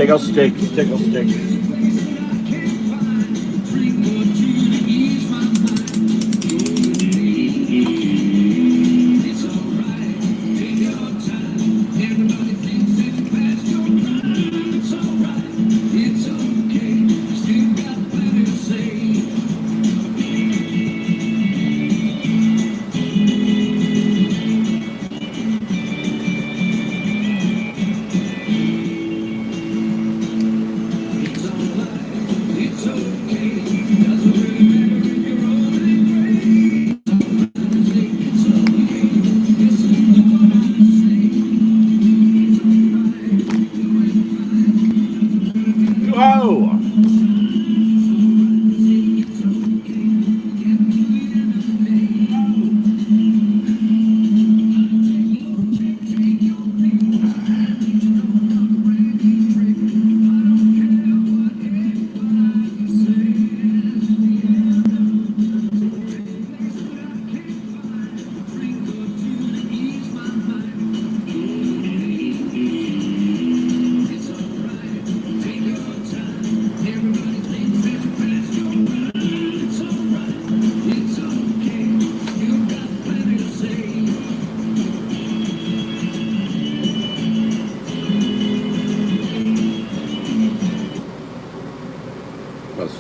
Tickle sticks, tickle sticks.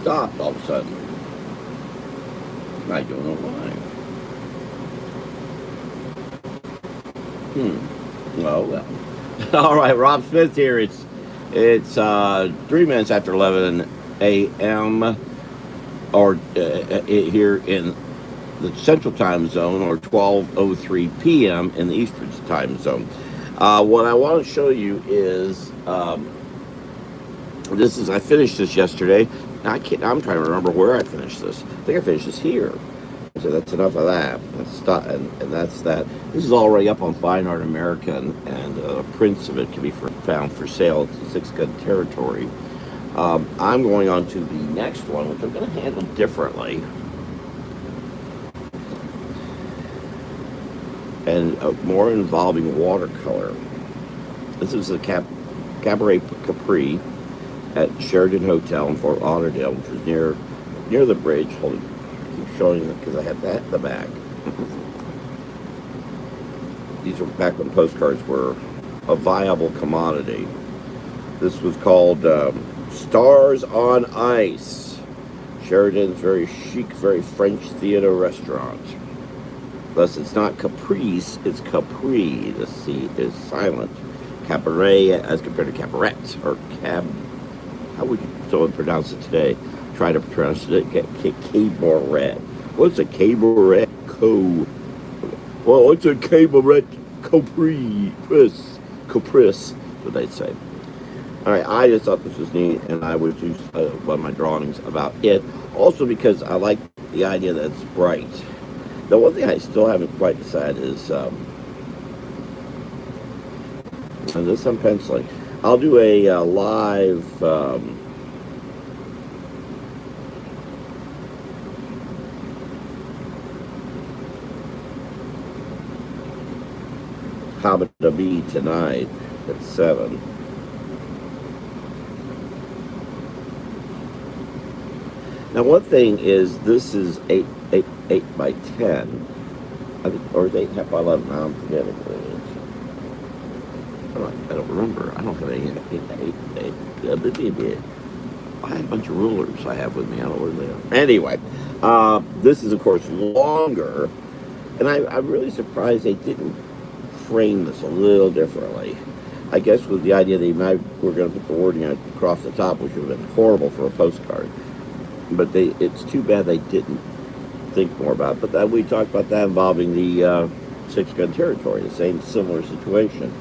Stopped all of a sudden. I don't know why. Oh well. All right, Rob Smith here. It's 3 minutes after 11 a.m. or here in the Central Time Zone, or 12:03 p.m. in the Eastern Time Zone. What I want to show you is I finished this yesterday. I'm trying to remember where I finished this. I think I finished this here. So that's enough of that. And that's that. This is already up on Fine Art America, and prints of it can be found for sale. It's a 6 gun territory. I'm going on to the next one, which I'm going to handle differently. And more involving watercolor. This is the Cabaret Caprice at Sheraton Hotel in Fort Lauderdale, which was near the bridge. Hold it. I keep showing it because I have that in the back. These were back when postcards were a viable commodity. This was called Stars on Ice. Sheraton's very chic, very French theater restaurant. Thus, it's not Caprice, it's Capri. The C is silent. Cabaret as compared to Cabaret, or how would someone pronounce it today? Try to pronounce it. Cabaret. What's a cabaret? Well, it's a cabaret Caprice. Caprice, what they'd say. All right, I just thought this was neat, and I would use one of my drawings about it. Also because I like the idea that it's bright. The one thing I still haven't quite decided is, and this I'm penciling. I'll do a live Hobbit to be tonight at 7. Now, one thing is, this is 8 by 10, I think, or is 8.5 by 11. Now I'm forgetting what it is. I don't remember. I don't have any 8. I have a bunch of rulers I have with me. I don't know where they are. Anyway, this is, of course, longer, and I'm really surprised they didn't frame this a little differently. I guess with the idea they were going to put the wording across the top, which would have been horrible for a postcard. But it's too bad they didn't think more about it. But we talked about that involving the 6 gun territory, the same similar situation.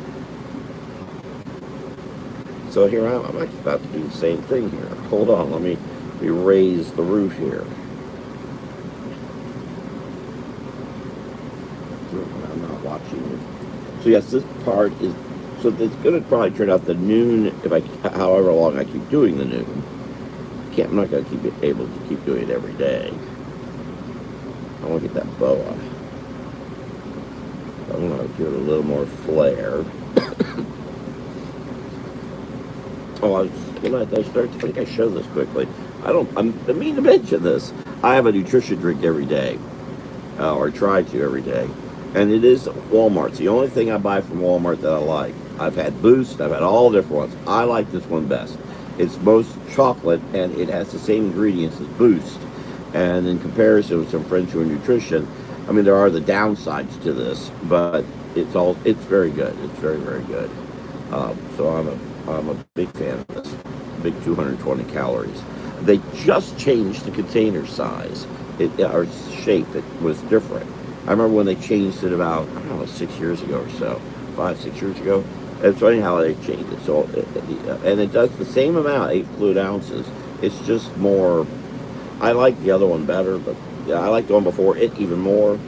So here I'm actually about to do the same thing here. Hold on, let me raise the roof here. I'm not watching it. So yes, this part is, so it's going to probably turn out the noon, however long I keep doing the noon. I'm not going to be able to keep doing it every day. I want to get that bow on. I want to give it a little more flair. Oh, I start. I think I showed this quickly. I mean to mention this. I have a nutrition drink every day, or try to every day, and it is Walmart. It's the only thing I buy from Walmart that I like. I've had Boost. I've had all different ones. I like this one best. It's most chocolate, and it has the same ingredients as Boost. And in comparison with some friends who are nutrition, I mean there are the downsides to this, but it's very good. It's very very good. So I'm a big fan of this. Big 220 calories. They just changed the container size, or shape. It was different. I remember when they changed it about, I don't know, 6 years ago or so, 5, 6 years ago. And so anyhow, they changed it. So, and it does the same amount, 8 fluid ounces. It's just more. I like the other one better, but yeah, I like the one before it even more.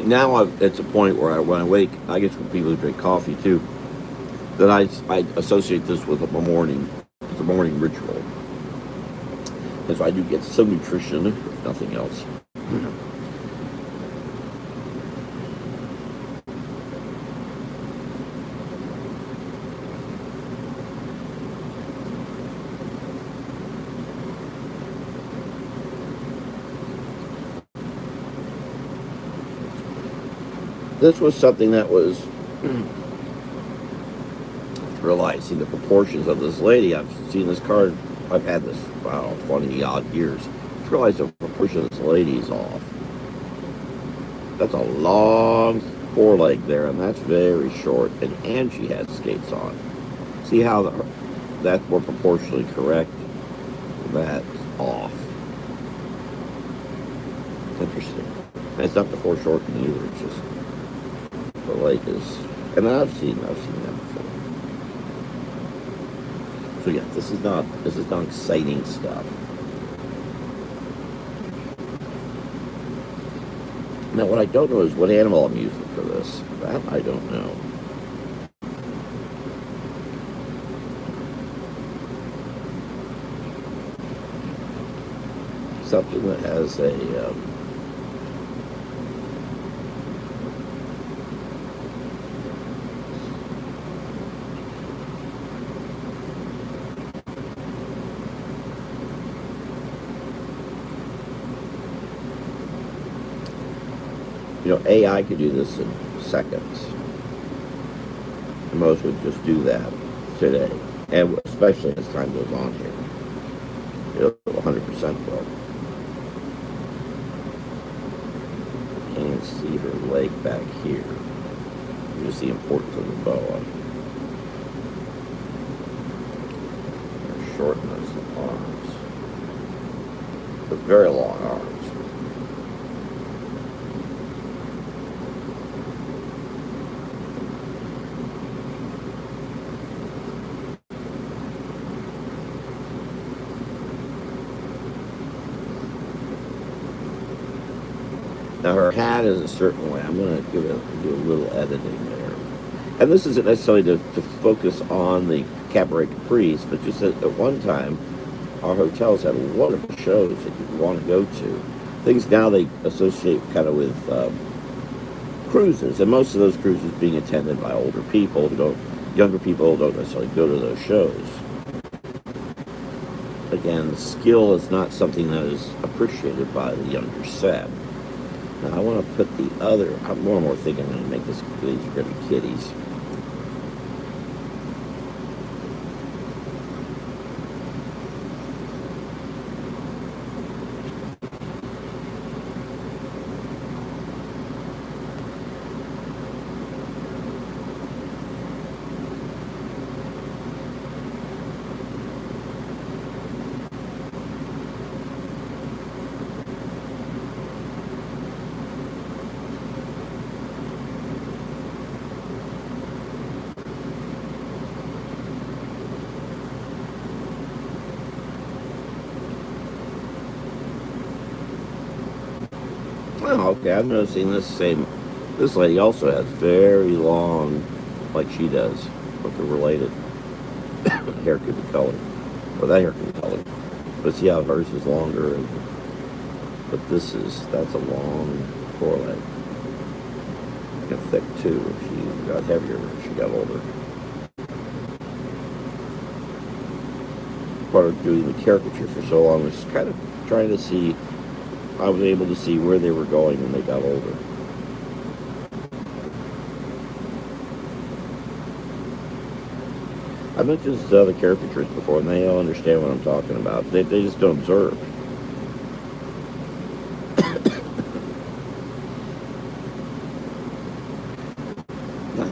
Now it's a point where when I wake, I guess when people who drink coffee too, that I associate this with a morning, it's a morning ritual. And so I do get some nutrition, if nothing else. This was something that was realizing the proportions of this lady. I've seen this card. I've had this, I don't know, 20 odd years. Just realized the proportion of this lady is off. That's a long foreleg there, and that's very short. And she has skates on. See how that's more proportionally correct? That's off. It's interesting. And it's not the foreshortening either. It's just the leg is. And I've seen that before. So yeah, this is not exciting stuff. Now what I don't know is what animal I'm using for this. That I don't know. Something that has a AI could do this in seconds. And most would just do that today. And especially as time goes on here. 100% will. Can't see her leg back here. You just the importance of the boa. Her shortness of arms. With very long arms. Now her hat is a certain way. I'm going to do a little editing there. And this isn't necessarily to focus on the Cabaret Caprice, but just at one time, our hotels had wonderful shows that you want to go to. Things now they associate kind of with cruises, and most of those cruises being attended by older people younger people don't necessarily go to those shows. Again, skill is not something that is appreciated by the younger set. Now I want to put the other, I'm more and more thinking I'm going to make these are going to be kitties. Oh, okay, I've noticing this lady also has very long, like she does, but they're related. Hair could be colored, or that hair could be colored. But see how hers is longer, but that's a long foreleg. looking thick too. She got heavier as she got older. Part of doing the caricature for so long was kind of trying to see. I was able to see where they were going when they got older. I've mentioned this to other caricaturists before, and they all understand what I'm talking about. They just don't observe. I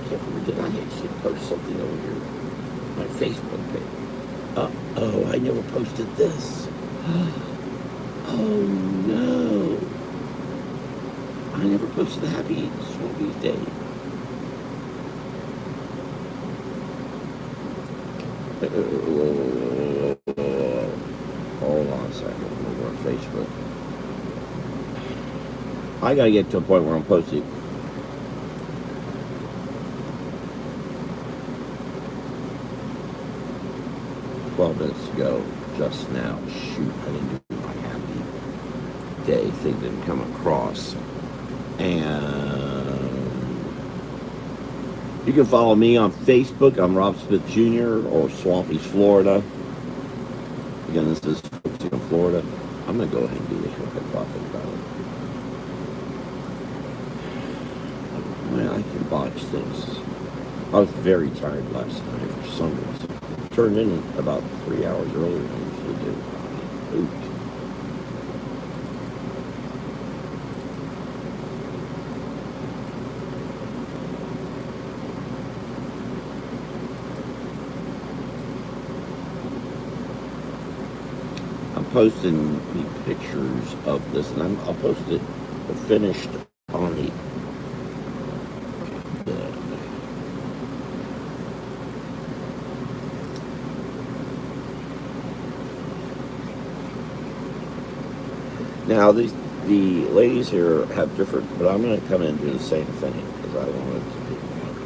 can't remember, did I actually post something over here? My Facebook page. Oh, I never posted this. Oh no. I never posted the Happy Swampy Day. Hold on a second. Over on Facebook. I gotta get to a point where I'm posting. Minutes ago, just now. Shoot, I didn't do my Happy Day thing, didn't come across. And you can follow me on Facebook. I'm Rob Smith Jr. or Swampy's Florida. Again, this is focusing on Florida. I'm going to go ahead and do this real quick while I think about it. Well, I can botch things. I was very tired last night for some reason. Turned in about 3 hours earlier than I usually do. Oops. I'm posting the pictures of this, and I'll post it finished on the Now, the ladies here have different, but I'm going to come in and do the same thing because I want it to be one.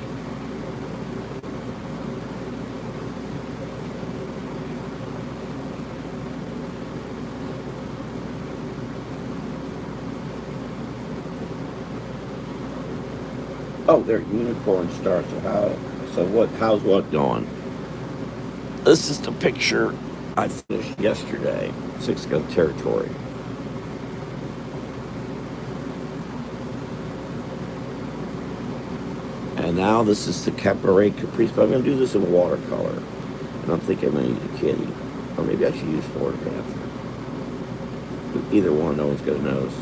Oh, they're unicorn stars. How's what going? This is the picture I finished yesterday, 6-gun territory. And now this is the Cabaret Caprice, but I'm going to do this in watercolor. And I'm thinking I'm going to use a kitty. Or maybe I should use Florida Panther. Either one, no one's going to notice.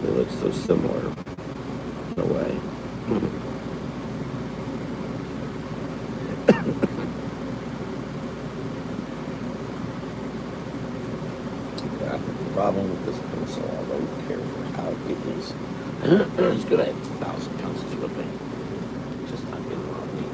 They look so similar. No way. The problem with this pencil, I don't care for how it is. It's going to have 1,000 pencils with me. Just not getting what I need.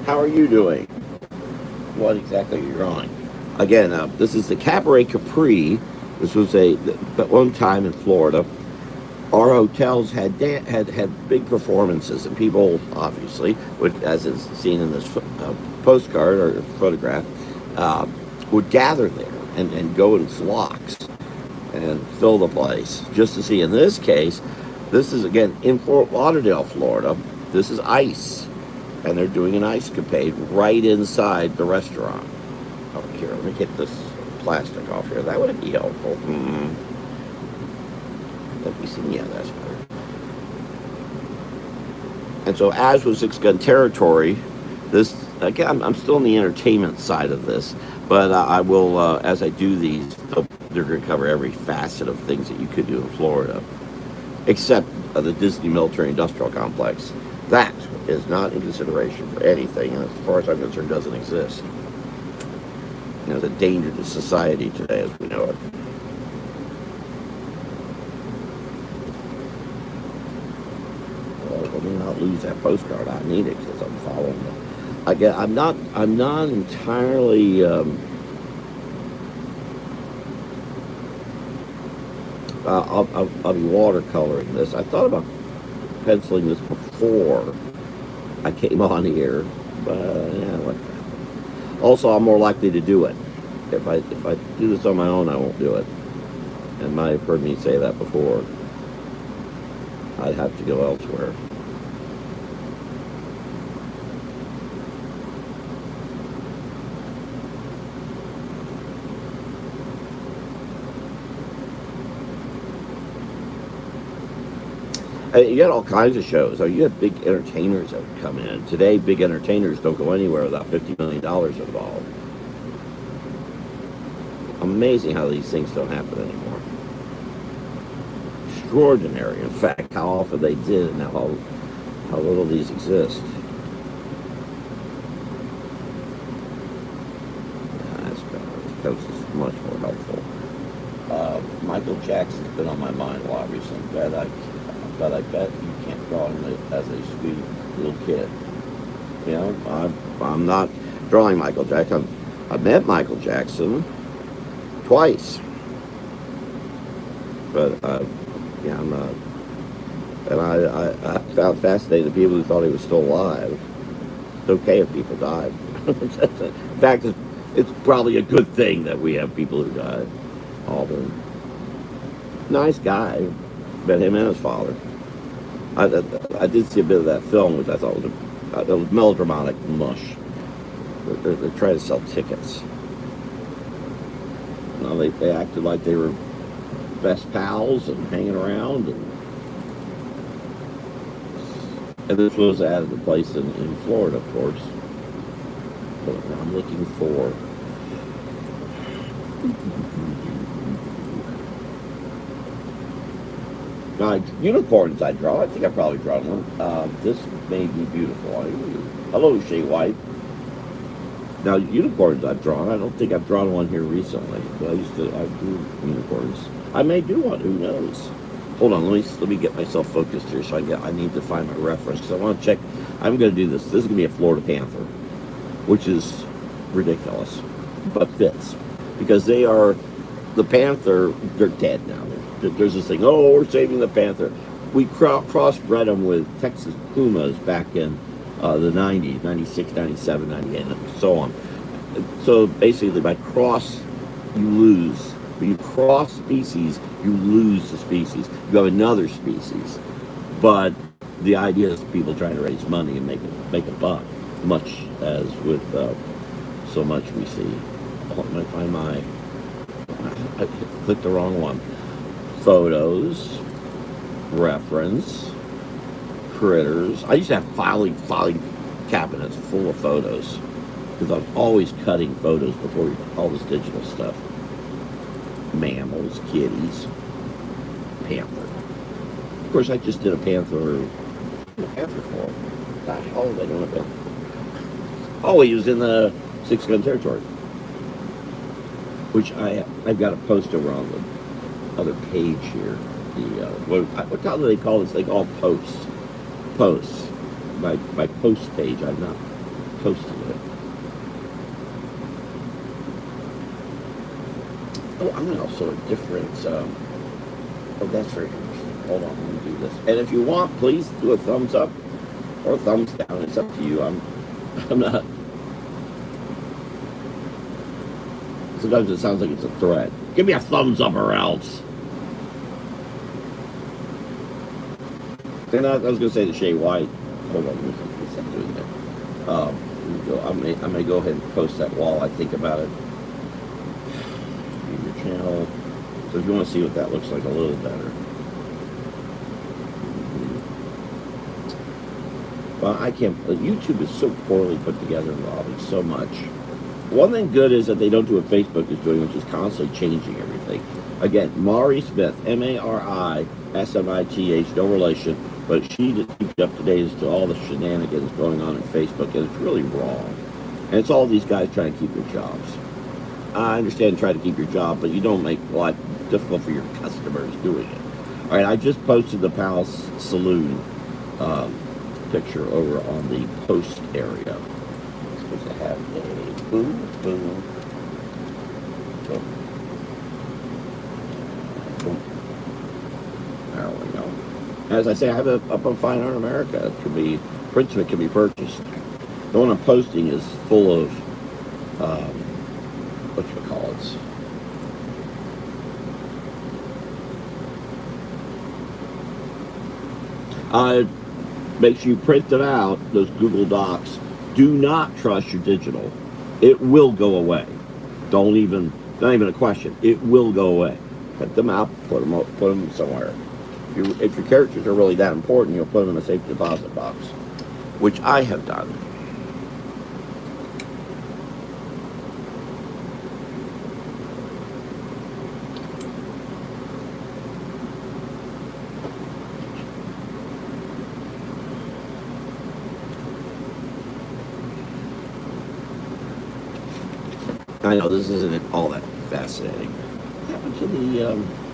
How are you doing? What exactly are you drawing? Again, this is the Cabaret Caprice. This was at one time in Florida. Our hotels had big performances, and people obviously would, as is seen in this postcard or photograph, would gather there and go in flocks and fill the place just to see. In this case, this is again in Fort Lauderdale, Florida. This is ice, and they're doing an ice capade right inside the restaurant. Oh, here, let me get this plastic off here. That would be helpful. Let me see. Yeah, that's better. And so, as with 6-gun territory, this again, I'm still in the entertainment side of this, but I will, as I do these, they're going to cover every facet of things that you could do in Florida, except the Disney Military Industrial Complex. That is not in consideration for anything, and as far as I'm concerned, doesn't exist. You know, it's a danger to society today as we know it. Well, let me not lose that postcard. I need it because I'm following it. Again, I'm not entirely I'll be watercoloring this. I thought about penciling this before I came on here, but yeah. Also, I'm more likely to do it. If I do this on my own, I won't do it. And might have heard me say that before. I'd have to go elsewhere. You got all kinds of shows. You have big entertainers that come in. Today, big entertainers don't go anywhere without $50 million involved. Amazing how these things don't happen anymore. Extraordinary, in fact, how often they did and how little these exist. That's better. This post is much more helpful. Michael Jackson's been on my mind a lot recently. But I bet you can't draw him as a sweet little kid. You know, I'm not drawing Michael Jackson. I met Michael Jackson twice. But, yeah, I'm not. And I found fascinating the people who thought he was still alive. It's okay if people died. In fact, it's probably a good thing that we have people who died. Alden. Nice guy. Met him and his father. I did see a bit of that film, which I thought was melodramatic mush. They're trying to sell tickets. You know, they acted like they were best pals and hanging around, and this was at a place in Florida, of course. But I'm looking for. Unicorns I draw. I think I've probably drawn one. This may be beautiful. Hello, Shay White. Now, unicorns I've drawn. I don't think I've drawn one here recently. But I drew unicorns. I may do one. Who knows? Hold on. Let me get myself focused here. So I need to find my reference because I want to check. I'm going to do this. This is going to be a Florida panther, which is ridiculous, but fits because they are the panther. They're dead now. There's this thing, oh, we're saving the panther. We crossbred them with Texas pumas back in the 90s, 96, 97, 98, and so on. So basically, by cross, you lose. When you cross species, you lose the species. You have another species. But the idea is people trying to raise money and make a buck, much as with so much we see. Let me find I clicked the wrong one. Photos, reference, critters. I used to have filing cabinets full of photos because I was always cutting photos before all this digital stuff. Mammals, kitties, panther. Of course, I just did a panther for. Gosh, how old I doing a panther? Oh, he was in the 6-gun territory, which I've got a post over on the other page here. What do they call this? They call posts. Posts. My post page. I've not posted it. Oh, I'm going to also a different. Oh, that's very interesting. Hold on, let me do this. And if you want, please do a thumbs up or a thumbs down. It's up to you. I'm not. Sometimes it sounds like it's a threat. Give me a thumbs up or else. And I was going to say to Shay White. Hold on, let me see what I'm doing there. I may go ahead and post that while I think about it. Your channel. So if you want to see what that looks like a little better. Well, I can't. YouTube is so poorly put together involving so much. One thing good is that they don't do what Facebook is doing, which is constantly changing everything. Again, Mari Smith, Marismith, no relation, but she just keeps you up to date as to all the shenanigans going on in Facebook, and it's really wrong. And it's all these guys trying to keep their jobs. I understand trying to keep your job, but you don't make life difficult for your customers doing it. All right, I just posted the Palace Saloon picture over on the post area. I'm supposed to have a boom. As I say, I have it up on Fine Art America. It can be prints of it can be purchased. The one I'm posting is full of whatchamacallits. Make sure you print it out, those Google Docs. Do not trust your digital. It will go away. Not even a question. It will go away. Print them out, put them somewhere. If your characters are really that important, you'll put them in a safe deposit box, which I have done. I know this isn't all that fascinating. What happened to the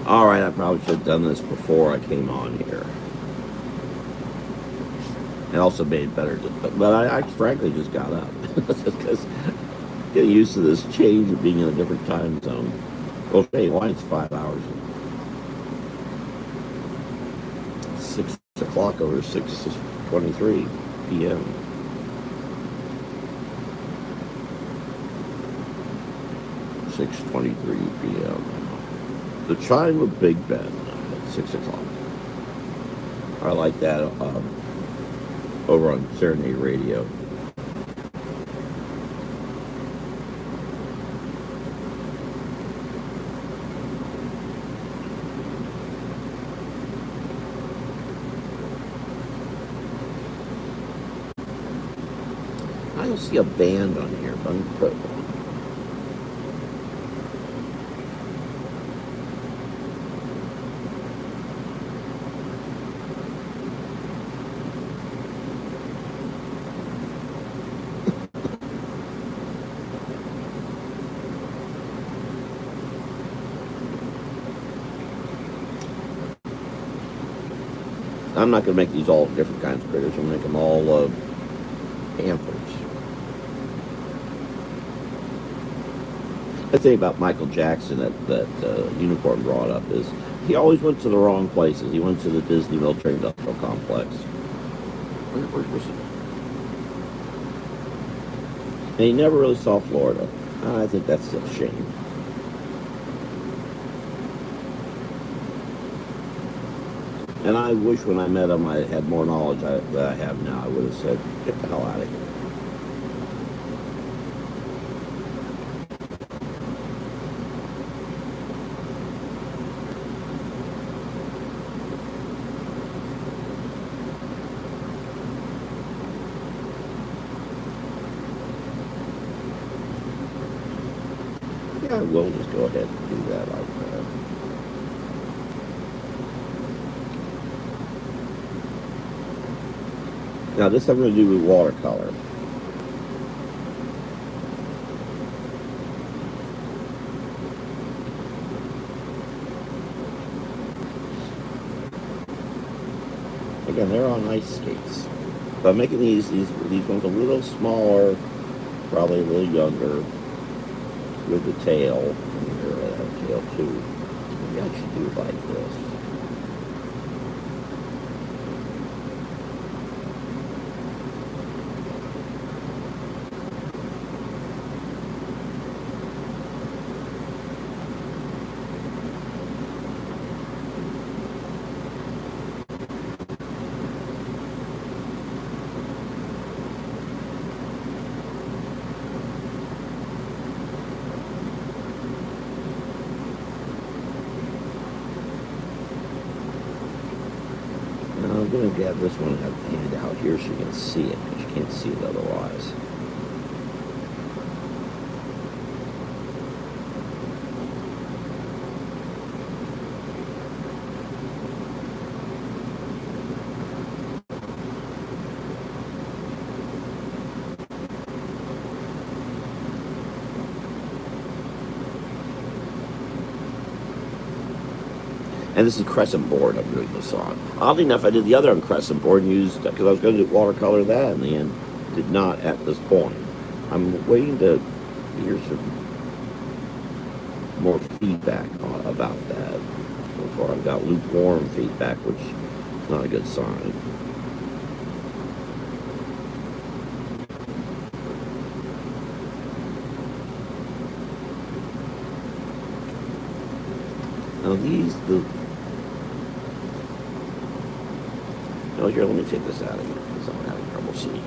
all right, I probably should have done this before I came on here. It also made it better, but I frankly just got up because getting used to this change of being in a different time zone. Well, hey, why it's 5 hours? 6 o'clock over 6:23 p.m. p.m. The chime of Big Ben at 6 o'clock. I like that over on Serenade Radio. I don't see a band on here, but I'm going to put one. I'm not going to make these all different kinds of critters. I'm going to make them all antlers. The thing about Michael Jackson that Unicorn brought up is he always went to the wrong places. He went to the Disney Military Industrial Complex. And he never really saw Florida. I think that's a shame. And I wish when I met him I had more knowledge that I have now. I would have said, get the hell out of here. Yeah, we'll just go ahead and do that like that. Now this I'm going to do with watercolor. Again, they're on ice skates. So I'm making these ones a little smaller, probably a little younger, with the tail. Here, I have a tail too. Maybe I should do it like this. I'm going to grab this one and have the hand out here so you can see it, because you can't see it otherwise. And this is Crecent board I'm doing this on. Oddly enough, I did the other on Crecent board and used, because I was going to do watercolor that in the end. Did not at this point. I'm waiting to hear some more feedback about that. So far I've got lukewarm feedback, which is not a good sign. Now no, here, let me take this out of here because I'm having trouble seeing it.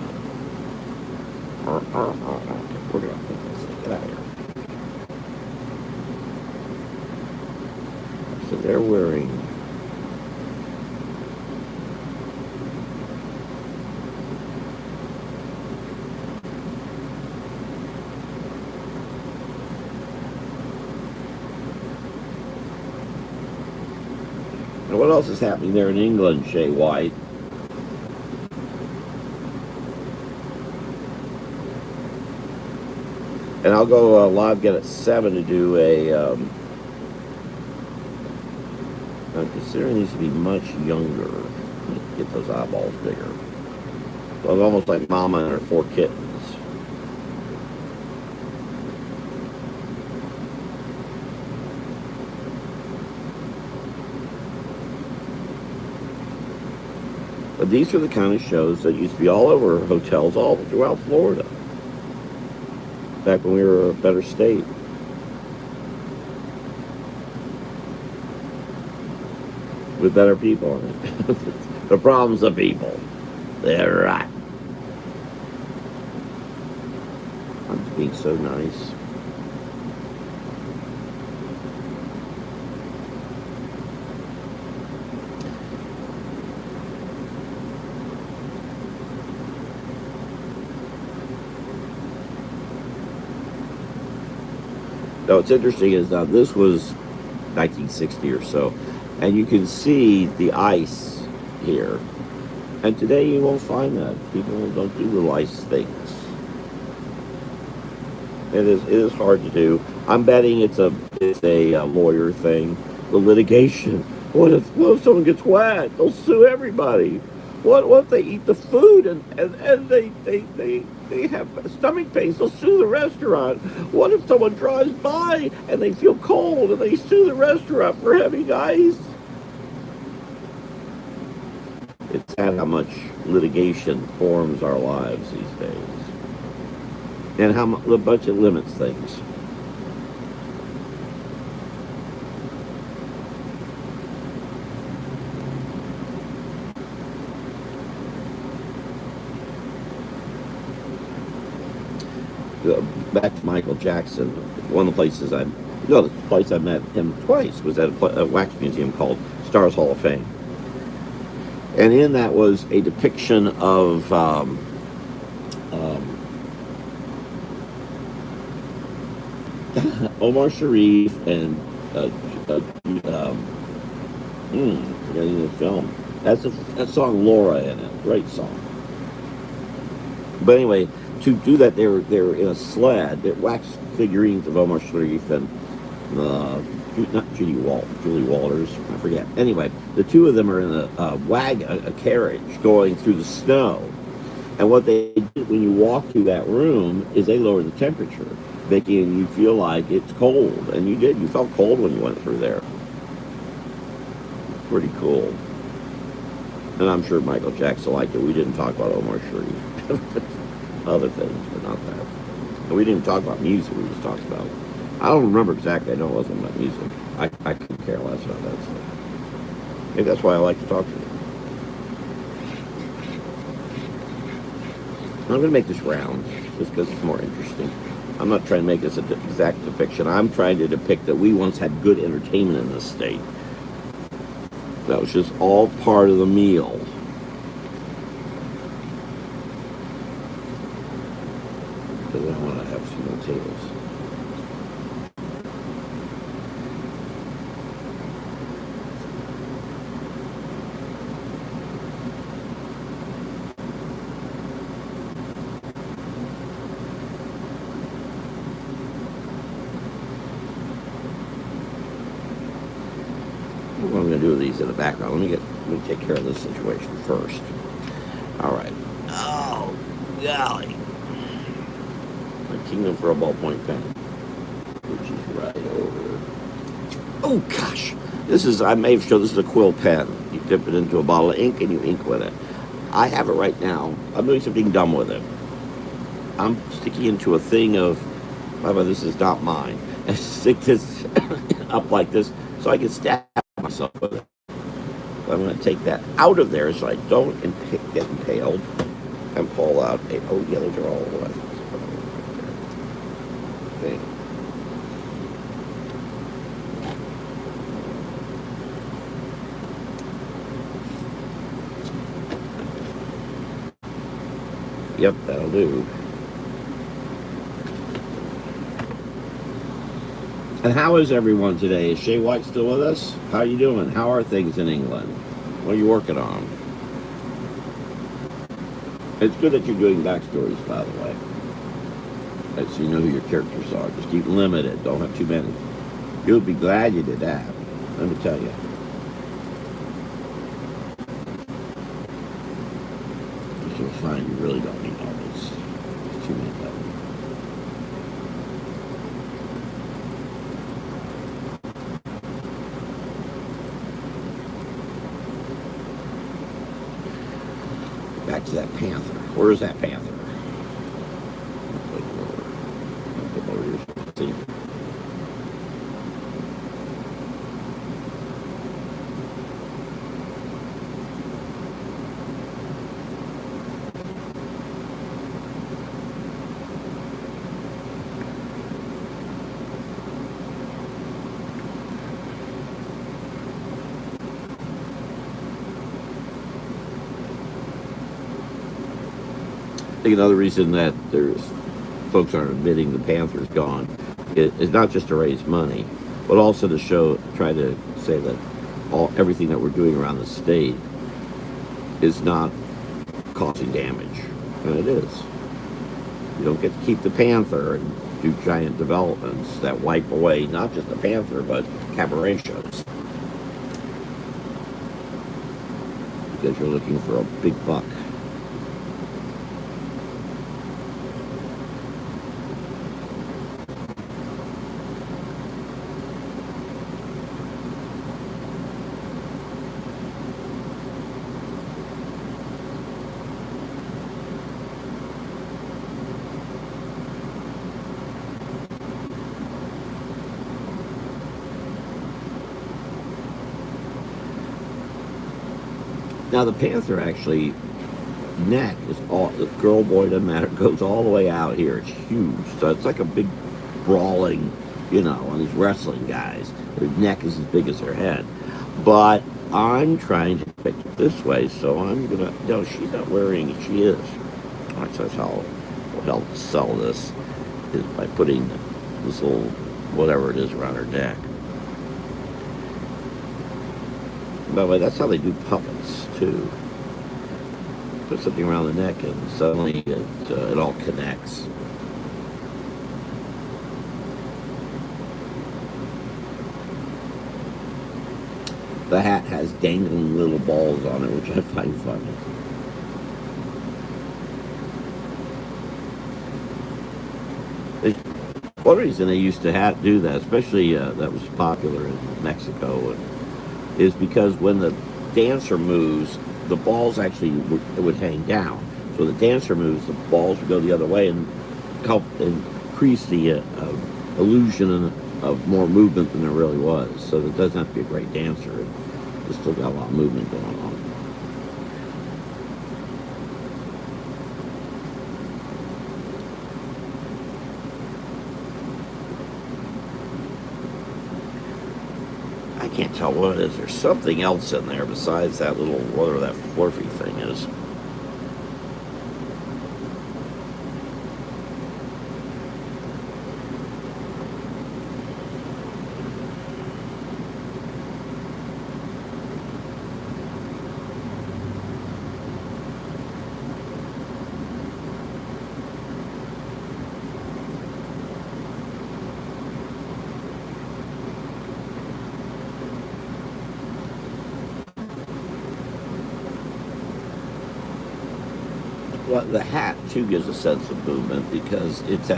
We're going to put this thing. Get out of here. So they're wearing and what else is happening there in England, Shay White? And I'll go live again at 7 to do a. I'm considering these to be much younger. Get those eyeballs bigger. So it's almost like Mama and her 4 kittens. But these are the kind of shows that used to be all over hotels all throughout Florida. Back when we were a better state. With better people in it. The problem's the people. They're right. I'm just being so nice. Now, what's interesting is that this was 1960 or so, and you can see the ice here. And today you won't find that. People don't do little ice things. It is hard to do. I'm betting it's a lawyer thing. The litigation. What if someone gets wet? They'll sue everybody. What if they eat the food and they have stomach pains? They'll sue the restaurant. What if someone drives by and they feel cold and they sue the restaurant for having ice? It's sad how much litigation forms our lives these days, and how much it limits things. Back to Michael Jackson, one of the places the place I met him twice was at a wax museum called Stars Hall of Fame. And in that was a depiction of Omar Sharif and forgetting the film. That's that song Laura in it. Great song. But anyway, to do that, they're in a sled. They're wax figurines of Omar Sharif and not Julie Walters, I forget. Anyway, the two of them are in a carriage going through the snow. And what they did when you walk through that room is they lower the temperature, making you feel like it's cold. And you did. You felt cold when you went through there. Pretty cool. And I'm sure Michael Jackson liked it. We didn't talk about Omar Sharif. Other things, but not that. And we didn't even talk about music. We just talked about. I don't remember exactly. I know it wasn't about music. I couldn't care less about that stuff. Maybe that's why I like to talk to you. I'm going to make this round just because it's more interesting. I'm not trying to make this an exact depiction. I'm trying to depict that we once had good entertainment in this state. That was just all part of the meal. Because I want to have some more tables. what I'm going to do with these in the background. Let me take care of this situation first. All right. Oh, golly. My kingdom for a ballpoint pen, which is right over. Oh, gosh. I may have shown this is a quill pen. You dip it into a bottle of ink and you ink with it. I have it right now. I'm doing something dumb with it. I'm sticking into a thing of, this is not mine. I stick this up like this so I can stab myself with it. So I'm going to take that out of there so I don't get impaled and pull out a, oh yeah, those are all what? Okay. Yep, that'll do. And how is everyone today? Is Shay White still with us? How are you doing? How are things in England? What are you working on? It's good that you're doing backstories, by the way. So you know who your characters are. Just keep limited. Don't have too many. You'll be glad you did that. Let me tell you. You'll find you really don't need all this. Too many of them. Back to that panther. Where is that panther? See. I think another reason that there's folks aren't admitting the Panther's gone is not just to raise money, but also to try to say that everything that we're doing around the state is not causing damage, and it is. You don't get to keep the Panther and do giant developments that wipe away not just the Panther but cabaret shows because you're looking for a big buck. Now the Panther actually neck is all the girl boy doesn't matter, goes all the way out here. It's huge, so it's like a big brawling, on these wrestling guys. Their neck is as big as their head. But I'm trying to pick it this way, so I'm gonna. No, she's not wearing it. She is. That's how we'll help sell this is by putting this little whatever it is around her neck. By the way, that's how they do puppets too. Put something around the neck and suddenly it all connects. The hat has dangling little balls on it, which I find funny. One reason they used to do that, especially that was popular in Mexico, is because when the dancer moves, the balls actually would hang down. So the dancer moves, the balls would go the other way and help increase the illusion of more movement than there really was. So it doesn't have to be a great dancer. It's still got a lot of movement going on. I can't tell what it is. There's something else in there besides that little, whatever that fluffy thing is. Well, the hat too gives a sense of movement because it's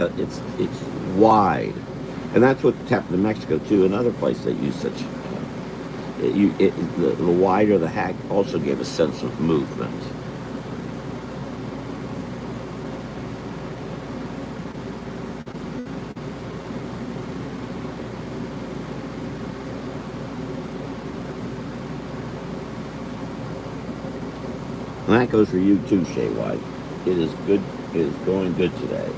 wide, and that's what happened in Mexico too. Another place that use such the wider the hat also gave a sense of movement. And that goes for you too, Shay White. It is good. It is going good today.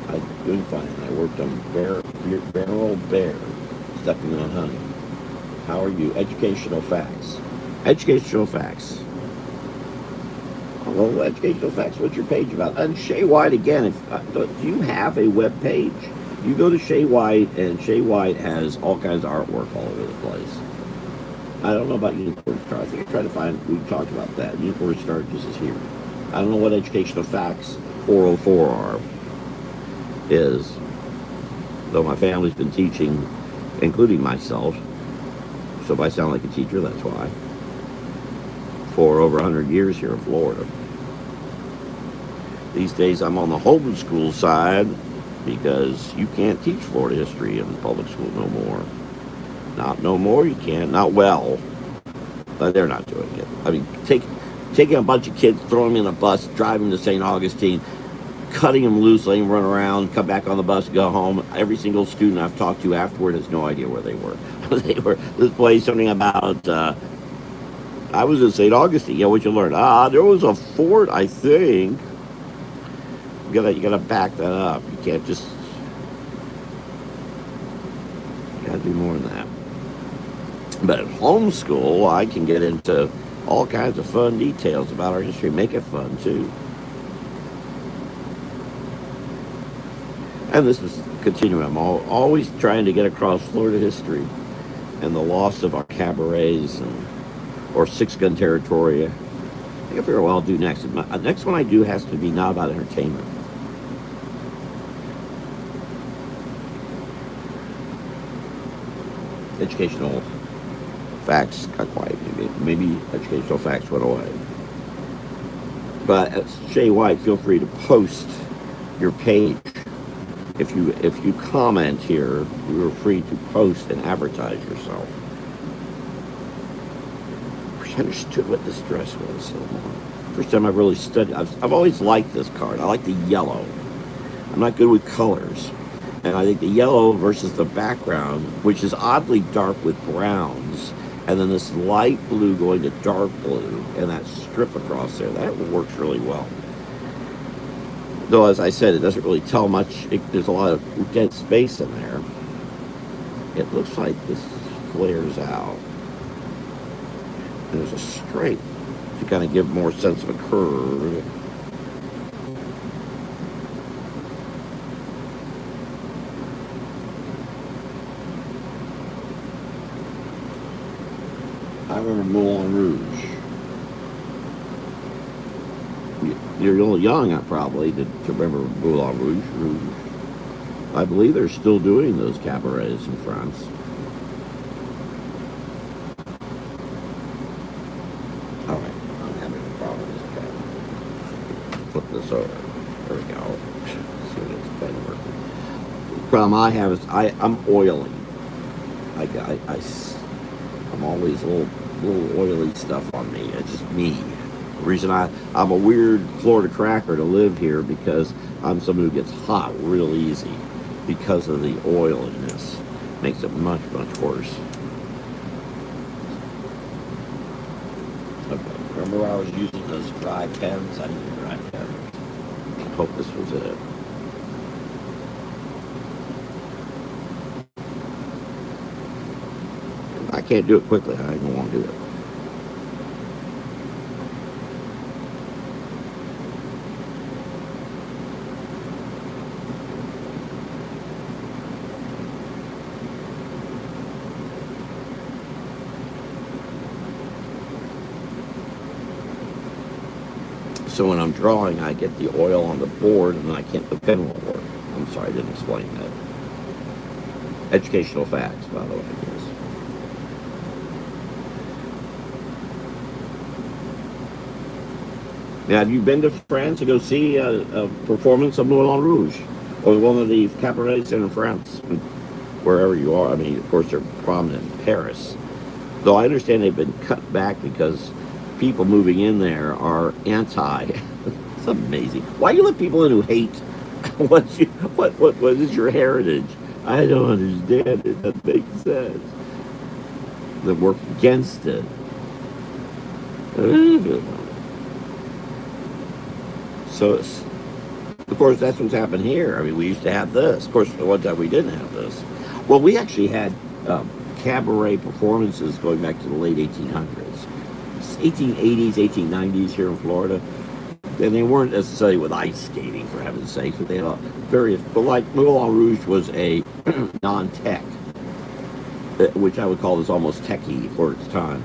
I'm doing fine. I worked on barrel bear, stepping on honey. How are you? Educational facts. Educational facts. Well, educational facts. What's your page about? And Shay White again. Do you have a web page? You go to Shay White, and Shay White has all kinds of artwork all over the place. I don't know about Unicorn Star. I think I tried to find. We talked about that. Unicorn Star just is here. I don't know what educational facts 404 are. Is though my family's been teaching, including myself. So if I sound like a teacher, that's why. For over 100 years here in Florida. These days I'm on the homeschool side because you can't teach Florida history in public school no more. Not no more, you can't. Not well. But they're not doing it. I mean, taking a bunch of kids, throwing them in a bus, driving to St. Augustine, cutting them loose, letting them run around, come back on the bus, go home. Every single student I've talked to afterward has no idea where they were. They were this place something about. I was in St. Augustine. Yeah, what'd you learn? There was a fort, I think. You gotta back that up. You can't just. You gotta do more than that. But at homeschool, I can get into all kinds of fun details about our history. Make it fun too. And this is continuing. I'm always trying to get across Florida history and the loss of our cabarets or six-gun territory. I think I figure what I'll do next. The next one I do has to be not about entertainment. Educational facts got quiet. Maybe educational facts went away. But Shay White, feel free to post your page. If you comment here, you are free to post and advertise yourself. I understood what this dress was so long. First time I've really studied. I've always liked this card. I like the yellow. I'm not good with colors. And I think the yellow versus the background, which is oddly dark with browns, and then this light blue going to dark blue, and that strip across there, that works really well. Though, as I said, it doesn't really tell much. There's a lot of dead space in there. It looks like this flares out. And there's a stripe to kind of give more sense of a curve. I remember Moulin Rouge. You're a little young, probably, to remember Moulin Rouge. I believe they're still doing those cabarets in France. All right, I'm having a problem with this pen. Flip this over. There we go. See if it's pen working. The problem I have is I'm oily. I'm always a little oily stuff on me. It's just me. The reason I'm a weird Florida cracker to live here because I'm someone who gets hot real easy because of the oiliness. Makes it much, much worse. Okay. Remember I was using those dry pens? I need a dry pen. I hope this was it. I can't do it quickly. I don't want to do it. So when I'm drawing, I get the oil on the board, and then the pen won't work. I'm sorry, I didn't explain that. Educational facts, by the way, yes. Now, have you been to France to go see a performance of Moulin Rouge or one of the cabarets in France, wherever you are? I mean, of course, they're prominent in Paris. Though I understand they've been cut back because people moving in there are anti. It's amazing. Why you let people in who hate what is your heritage? I don't understand it. That makes sense. That work against it. So, of course, that's what's happened here. I mean, we used to have this. Of course, the one time we didn't have this. Well, we actually had cabaret performances going back to the late 1800s, 1880s, 1890s here in Florida. And they weren't necessarily with ice skating, for heaven's sake, but they had various. But like Moulin Rouge was a non-tech, which I would call this almost techie for its time.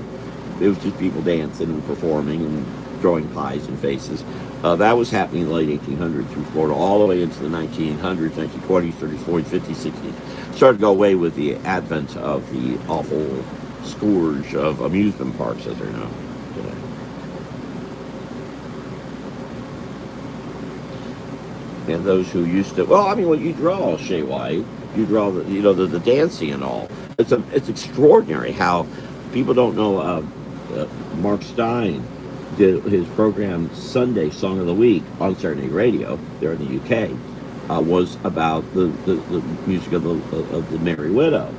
It was just people dancing and performing and throwing pies and faces. That was happening in the late 1800s through Florida, all the way into the 1900s, 1920s, 30s, 40s, 50s, 60s. Started to go away with the advent of the awful scourge of amusement parks, as they're known today. And those who used to, well, I mean, when you draw Shea White, you draw the dancing and all. It's extraordinary how people don't know. Mark Stein did his program Sunday Song of the Week on Saturday Radio there in the UK. Was about the music of the Merry Widow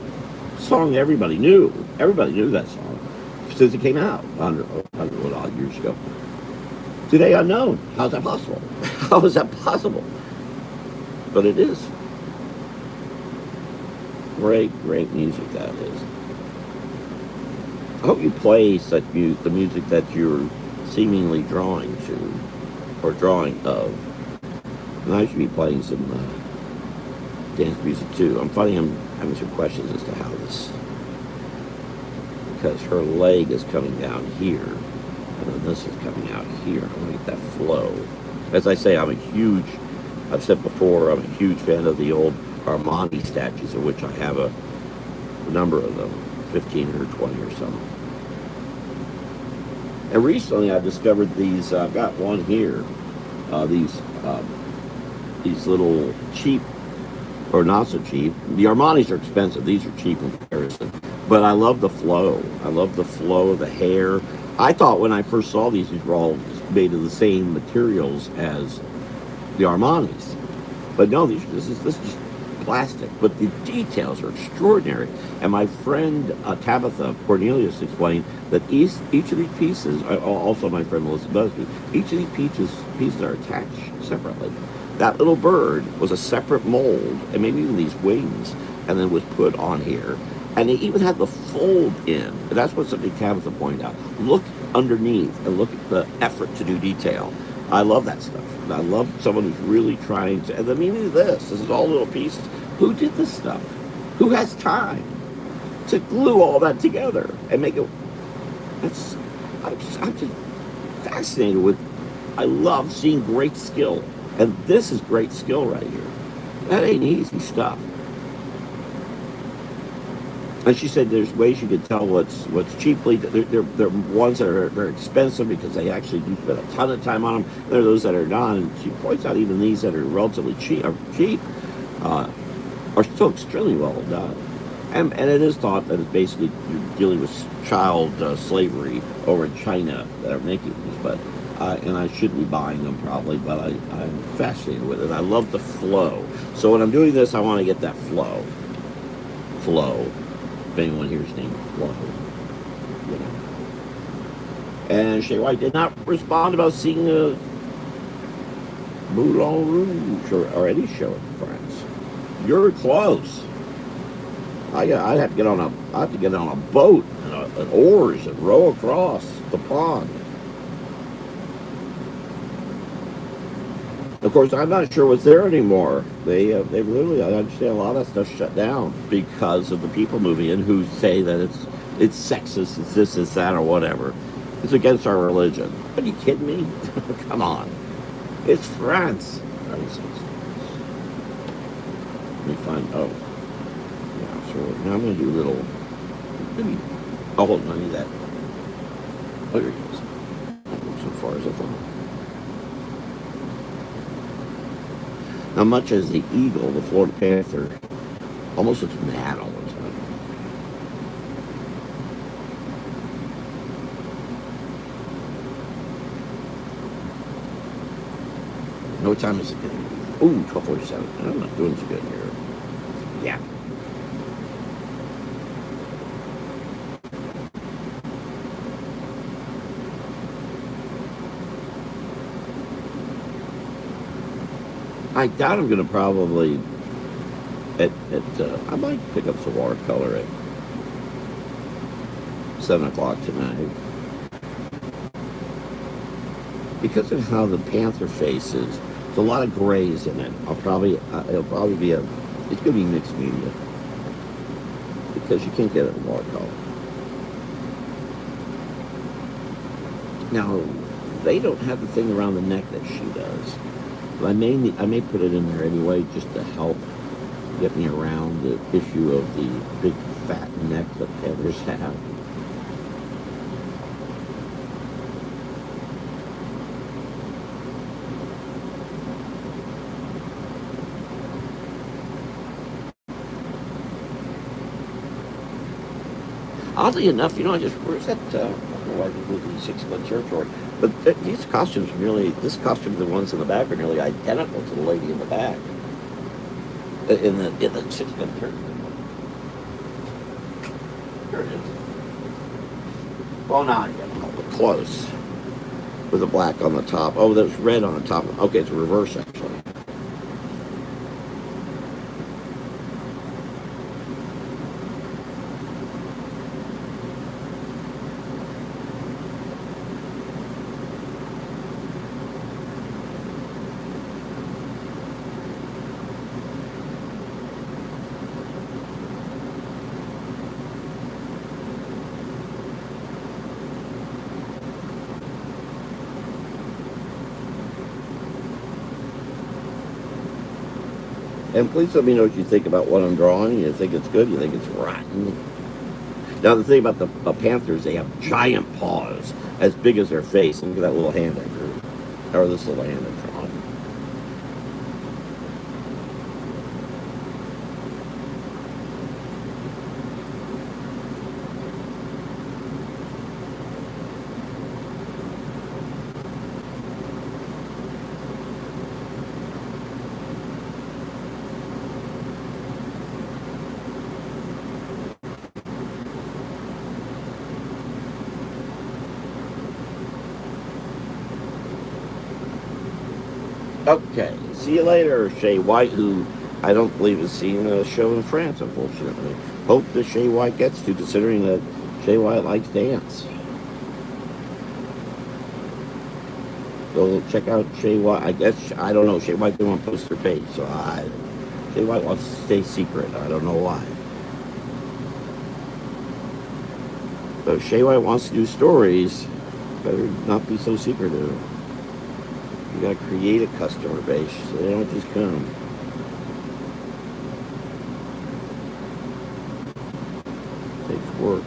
song. Everybody knew that song since it came out 100 odd years ago. Today unknown. How's that possible? How is that possible? But it is. Great music that is. I hope you play the music that you're seemingly drawing to, or drawing of. And I should be playing some dance music too. I'm having some questions as to how this, because her leg is coming down here, and then this is coming out here. I want to get that flow. As I say, I've said before, I'm a huge fan of the old Armani statues, of which I have a number of them, 15 or 20 or something. And recently I discovered these, I've got one here, these little cheap, or not so cheap. The Armanis are expensive. These are cheap in comparison. But I love the flow. I love the flow of the hair. I thought when I first saw these were all made of the same materials as the Armanis. But no, this is just plastic. But the details are extraordinary. And my friend Tabitha Cornelius explained that each of these pieces, also my friend Melissa Busby, each of these pieces are attached separately. That little bird was a separate mold, and maybe even these wings, and then was put on here. And they even had the fold in. And that's what something Tabitha pointed out. Look underneath and look at the effort to do detail. I love that stuff. And I love someone who's really trying to. And the meaning of this is all little pieces. Who did this stuff? Who has time to glue all that together and make it? I'm just fascinated with. I love seeing great skill. And this is great skill right here. That ain't easy stuff. And she said there's ways you can tell what's cheaply. There are ones that are very expensive because they actually do spend a ton of time on them. There are those that are not. And she points out even these that are relatively cheap are still extremely well done. And it is thought that it's basically you're dealing with child slavery over in China that are making these. But and I shouldn't be buying them probably, but I'm fascinated with it. I love the flow. So when I'm doing this, I want to get that flow. If anyone here's named Flow. You know. And Shea White did not respond about seeing a Moulin Rouge or any show in France. You're close. I'd have to get on a boat and oars and row across the pond. Of course, I'm not sure what's there anymore. They literally, I understand a lot of that stuff shut down because of the people moving in who say that it's sexist, it's this, it's that, or whatever. It's against our religion. Are you kidding me? Come on. It's France. Let me find, yeah, so now I'm going to do a little, hold on, I need that. Oh, here it is. So far as I thought. Now, much as the eagle, the Florida panther, almost looks mad all the time. No time is it getting? Ooh, 12:47. I'm not doing so good here. Yeah. I doubt I'm going to probably I might pick up some watercolor at 7 o'clock tonight because of how the panther face is. There's a lot of grays in it. It'll probably be it's going to be mixed media because you can't get it in watercolor. Now they don't have the thing around the neck that she does. But I may put it in there anyway just to help get me around the issue of the big fat neck that panthers have. Oddly enough, where's that, I don't know why they live in the 6-foot territory, but these costumes this costume and the ones in the back are nearly identical to the lady in the back. In the 6-foot territory. Here it is. Well, now you got a little close. With the black on the top. Oh, there's red on the top. Okay, it's reverse actually. And please let me know what you think about what I'm drawing. You think it's good? You think it's rotten? Now, the thing about the panthers, they have giant paws as big as their face. Look at that little hand I drew. Or this little hand I drawn. Okay, see you later, Shay White, who I don't believe has seen a show in France, unfortunately. Hope that Shay White gets to, considering that Shay White likes dance. So check out Shay White. I don't know, Shay White didn't want to post her page, so Shay White wants to stay secret. I don't know why. So if Shay White wants to do stories, better not be so secretive. You gotta create a customer base so they don't just come. It takes work.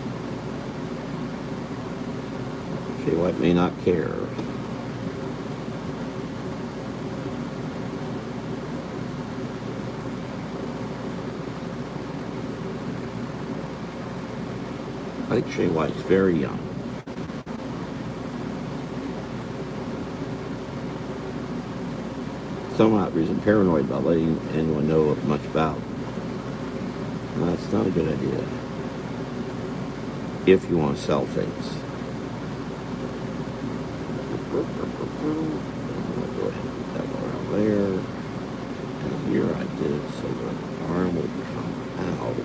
Shay White may not care. I think Shay White's very young. Some odd reason paranoid about letting anyone know much about. And that's not a good idea if you want to sell things. I'm going to go ahead and put that around there. And here I did it so the arm would come out.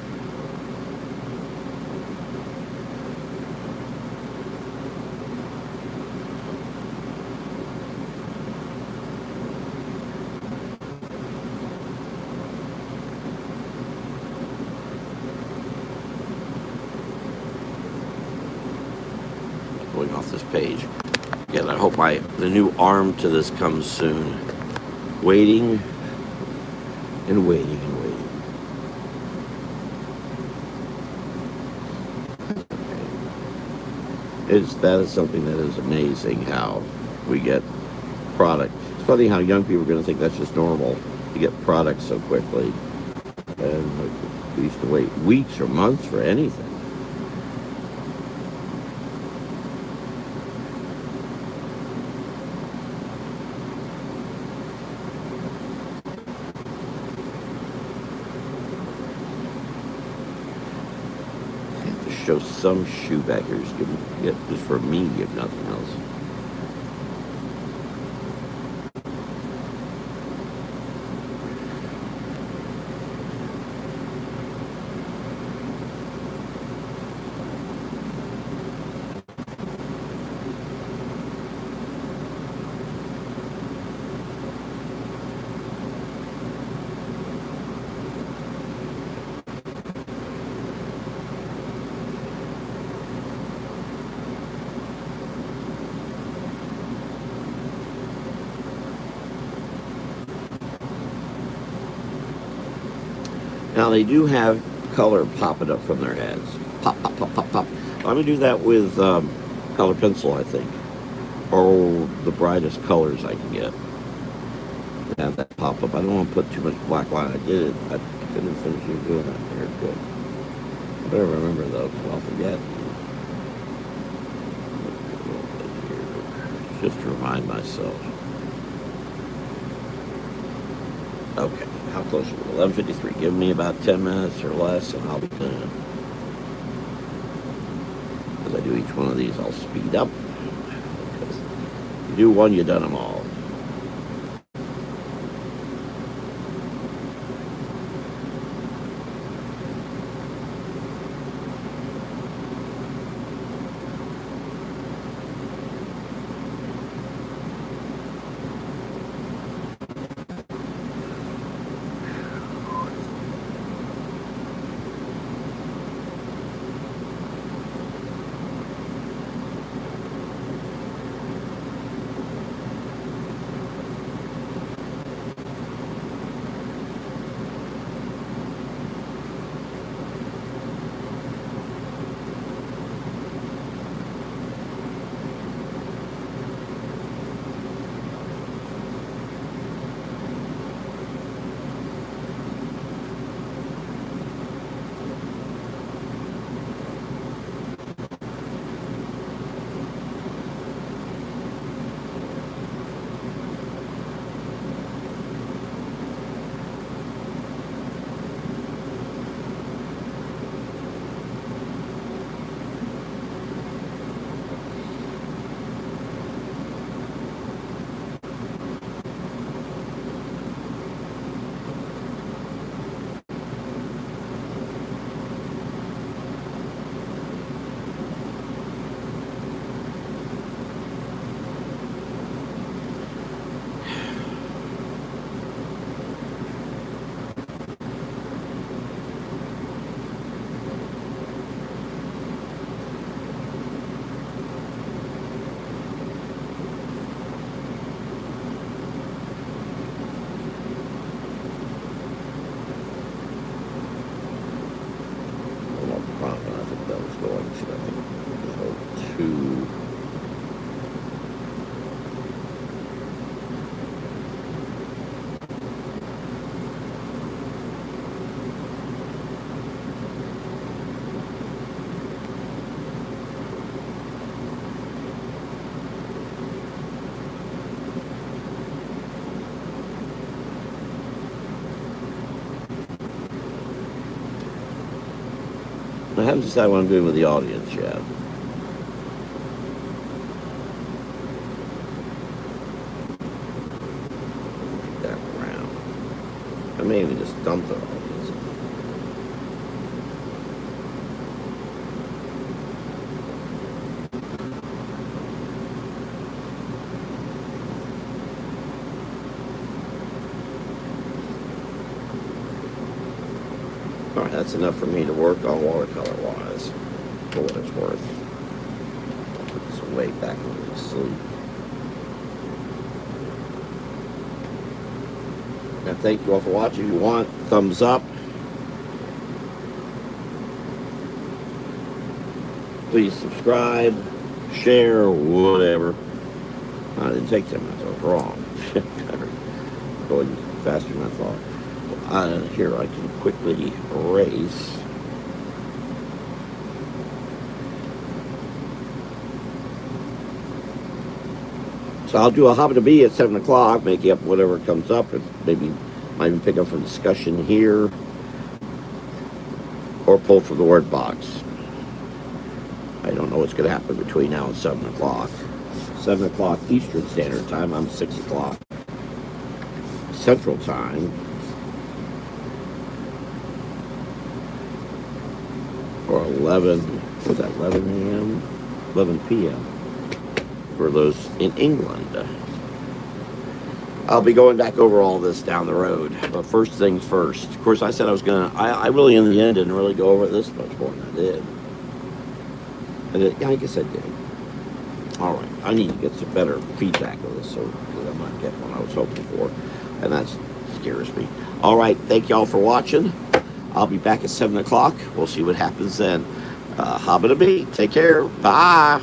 Going off this page. Again, I hope the new arm to this comes soon. Waiting and waiting and waiting. That is something that is amazing how we get product. It's funny how young people are going to think that's just normal. to get products so quickly. And we used to wait weeks or months for anything. I have to show some shoebackers get just for me, if nothing else. Now they do have color popping up from their heads. Pop, pop, pop, pop, pop. I'm going to do that with color pencil, I think. Or the brightest colors I can get. Have that pop up. I don't want to put too much black line. I did it. I couldn't finish doing that. Very good. I better remember though, because I'll forget. Just to remind myself. Okay. How close are we? 11:53. Give me about 10 minutes or less and I'll be done. As I do each one of these, I'll speed up. Because if you do one, you've done them all. I haven't decided what I'm doing with the audience yet. That around. I may even just dump the audience. Alright, that's enough for me to work on watercolor wise, for what it's worth. I'll put this way back into the sleeve. Now, thank you all for watching. If you want, thumbs up. Please subscribe, share, whatever. I didn't take 10 minutes, I was wrong. Going faster than I thought. Here, I can quickly erase. So I'll do a Hobby to Bee at 7 o'clock, making up whatever comes up, and maybe might even pick up a discussion here, or pull from the word box. I don't know what's going to happen between now and 7 o'clock. 7 o'clock Eastern Standard Time. I'm 6 o'clock Central Time. Or 11, what's that, 11 a.m.? 11 p.m. for those in England. I'll be going back over all this down the road. But first things first. Of course, I said I was going to, I really, in the end, didn't really go over this much more than I did. Yeah, I guess I did. All right, I need to get some better feedback of this, so I'm not getting what I was hoping for, and that scares me. All right, thank y'all for watching. I'll be back at 7 o'clock. We'll see what happens then. Hobby to Bee. Take care. Bye.